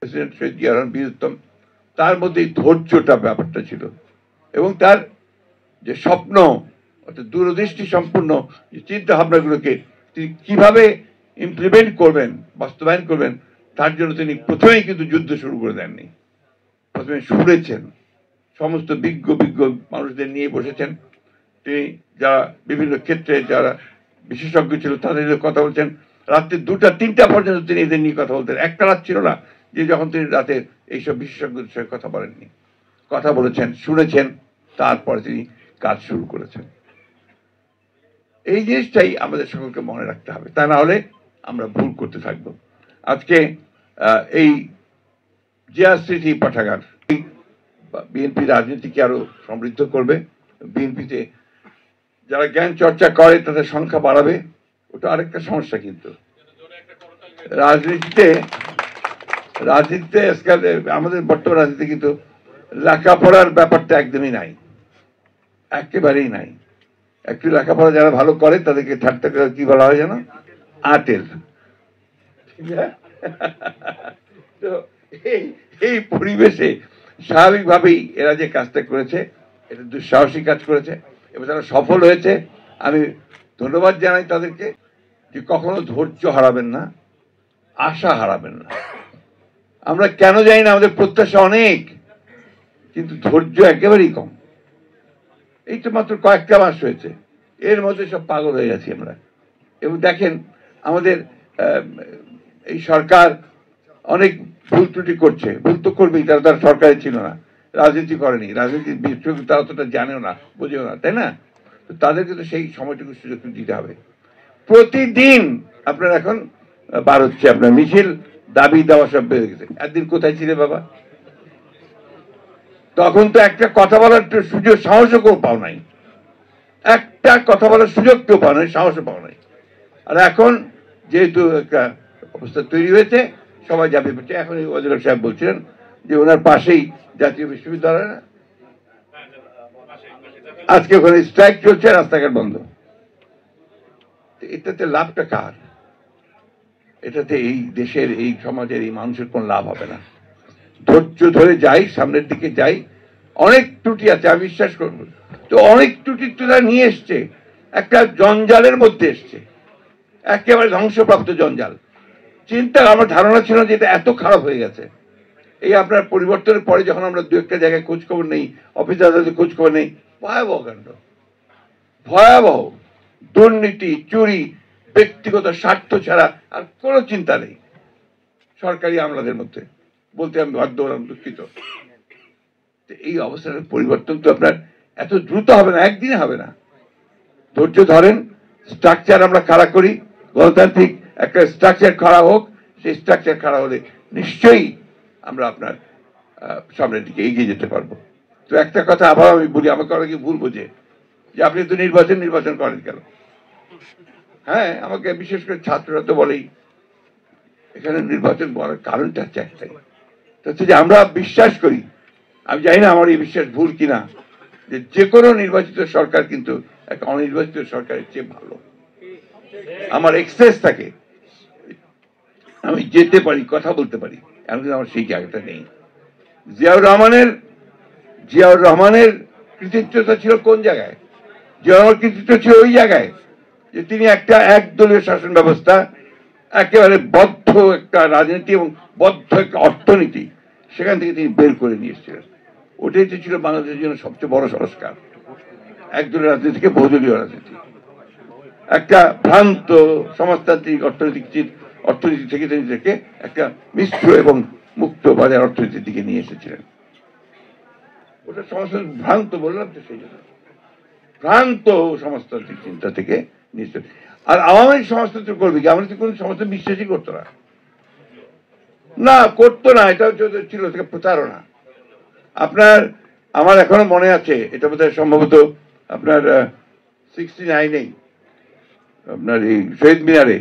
President শহীদ জিয়া রহমান বীর উত্তম, তার মধ্যে এই ধৈর্যটা ব্যাপারটা ছিল এবং তার যে স্বপ্ন অর্থাৎ দূরদৃষ্টি সম্পূর্ণ যে চিন্তা ভাবনাগুলোকে তিনি কিভাবে ইমপ্লিমেন্ট করবেন, বাস্তবায়ন করবেন, তার জন্য তিনি প্রথমেই কিন্তু যুদ্ধ শুরু করে দেননি। প্রথমে শুনেছেন, সমস্ত বিজ্ঞ মানুষদের নিয়ে বসেছেন। তিনি যারা বিভিন্ন ক্ষেত্রে যারা বিশেষজ্ঞ ছিল তাদের কথা বলছেন। রাত্রি 2টা-3টা পর্যন্ত তিনি এদের নিয়ে কথা বলতেন। একটা রাত ছিল না যে যখন তিনি রাতে এইসব বিশেষজ্ঞদের সঙ্গে কথা বলেননি। কথা বলেছেন, শুনেছেন, তারপরে তিনি কাজ শুরু করেছেন। এই জিনিসটাই আমাদের সকলকে মনে রাখতে হবে, তা না হলে আমরা ভুল করতে থাকবো। আজকে এই জিয়া স্মৃতি পাঠাগার বিএনপি রাজনীতিকে আরো সমৃদ্ধ করবে। বিএনপিতে যারা জ্ঞান চর্চা করে তাদের সংখ্যা বাড়াবে, ওটা আরেকটা সমস্যা। কিন্তু রাজনীতিতে আমাদের বর্তমান রাজনীতি কিন্তু লেখাপড়ার ব্যাপারটা একদমই নাই, একেবারেই নাই। একটু লেখাপড়া যারা ভালো করে তাদেরকে ঠাট্টা করে কি বলা হয় জানো? আটেল। তো এই পরিবেশে স্বাভাবিকভাবেই এরা যে কাজটা করেছে এটা দুঃসাহসী কাজ করেছে এবং তারা সফল হয়েছে। আমি ধন্যবাদ জানাই তাদেরকে যে কখনো ধৈর্য হারাবেন না, আশা হারাবেন না। আমরা কেন জানি না, আমাদের প্রত্যাশা অনেক কিন্তু ধৈর্য একেবারেই কম। এই তো মাত্র কয়েকটা মাস হয়েছে, এর মধ্যে সব পাগল হয়ে গেছি আমরা। এবং দেখেন আমাদের এই সরকার অনেক ভুল ত্রুটি করছে, ভুল তো করবেই, তারা সরকারে ছিল না, রাজনীতি করেনি, রাজনীতির বিষয় তারা অতটা জানেও না, বোঝেও না, তাই না? তো তাদেরকে তো সেই সময়টুকু সুযোগ দিতে হবে। প্রতিদিন আপনার এখন বার হচ্ছে আপনার মিছিল, দাবি দেওয়া সব বেড়ে গেছে। একদিন কোথায় ছিলে বাবা? তখন তো একটা কথা বলার সুযোগ, সাহসও কেউ পাও নাই, একটা কথা বলার সুযোগ কেউ পাও নাই, সাহসও পাও নাই। আর এখন যেহেতু একটা অবস্থা তৈরি হয়েছে, সবাই যাবে পড়ছে। এখন ওয়াজির সাহেব বলছিলেন যে ওনার পাশেই জাতীয় বিশ্ববিদ্যালয়, না আজকে ওখানে স্ট্রাইক চলছে, রাস্তাঘাট বন্ধ। এটাতে লাভটা কার? এটাতে এই দেশের, এই সমাজের, এই মানুষের কোন লাভ হবে না। ধৈর্য ধরে যাই, সামনের দিকে যাই। অনেক ত্রুটি আছে, আমি বিশ্বাস করবো। তো অনেক ত্রুটি তারা নিয়ে এসছে, একটা জঞ্জালের মধ্যে এসছে, একেবারে ধ্বংসপ্রাপ্ত জঞ্জাল। চিন্তা, আমার ধারণা ছিল যে এটা এত খারাপ হয়ে গেছে। এই আপনার পরিবর্তনের পরে যখন আমরা দু একটা জায়গায় খোঁজ খবর নেই, অফিস আদালতে খোঁজ খবর নেই, ভয়াবহ কাণ্ড, ভয়াবহ দুর্নীতি, চুরি, ব্যক্তিগত স্বার্থ ছাড়া আর কোনো চিন্তা নেই সরকারি আমলাদের মধ্যে। বলতে আমি বাধ্য হলাম, দুঃখিত। এই অবস্থার পরিবর্তন তো আপনার এত দ্রুত হবে না, একদিনে হবে না। ধৈর্য ধরেন, স্ট্রাকচার আমরা খাড়া করি, গণতান্ত্রিক একটা স্ট্রাকচার খাড়া হোক। সেই স্ট্রাকচার খাড়া হলে নিশ্চয়ই আমরা আপনার সামনের দিকে এগিয়ে যেতে পারবো। তো একটা কথা আবার আমি বলি, আমাকে অনেকে ভুল বোঝে যে আপনি তো নির্বাচন করেন কেন? হ্যাঁ, আমাকে বিশেষ করে ছাত্ররা তো বলেই এখানে নির্বাচন করার কারণটা হচ্ছে একটাই, হচ্ছে যে আমরা বিশ্বাস করি, আমি জানি না আমার এই বিশ্বাস ভুল কিনা, যে কোনো নির্বাচিত সরকার কিন্তু একটা অনির্বাচিত সরকারের চেয়ে ভালো। আমার এক্সেস থাকে, আমি যেতে পারি, কথা বলতে পারি, এমন কিন্তু আমার সেই জায়গাটা নেই। জিয়াউর রহমানের কৃতিত্বতা ছিল কোন জায়গায়? জিয়াউর কৃতিত্ব ছিল ওই জায়গায় যে তিনি একটা একদলীয় শাসন ব্যবস্থা, একেবারে বদ্ধ একটা রাজনীতি এবং বদ্ধ একটা অর্থনীতি, সেখান থেকে তিনি বের করে নিয়ে এসেছিলেন। ওটাই ছিল বাংলাদেশের জন্য সবচেয়ে বড় সংস্কার। একদলীয় রাজনীতি থেকে বহুদলীয় রাজনীতি, একটা ভ্রান্ত সমাজতান্ত্রিক অর্থনীতি থেকে তিনি একটা মিশ্র এবং মুক্ত বাজার অর্থনীতির দিকে নিয়ে এসেছিলেন। ওটা সমাজতান্ত্রিক ভ্রান্ত বললাম তো, সেই জন্য ভ্রান্ত সমাজতান্ত্রিক চিন্তা থেকে নিয়ে। আর আওয়ামী লীগ সমাজতন্ত্র করবে কি? আমাদের কোন সমাজতন্ত্র বিশ্বাসই করতো না, করতো না। এটা ছিল প্রতারণা। আপনার, আমার এখনো মনে আছে, এটা বোধহয় সম্ভবত আপনার 69-এই আপনার এই শহীদ মিনারে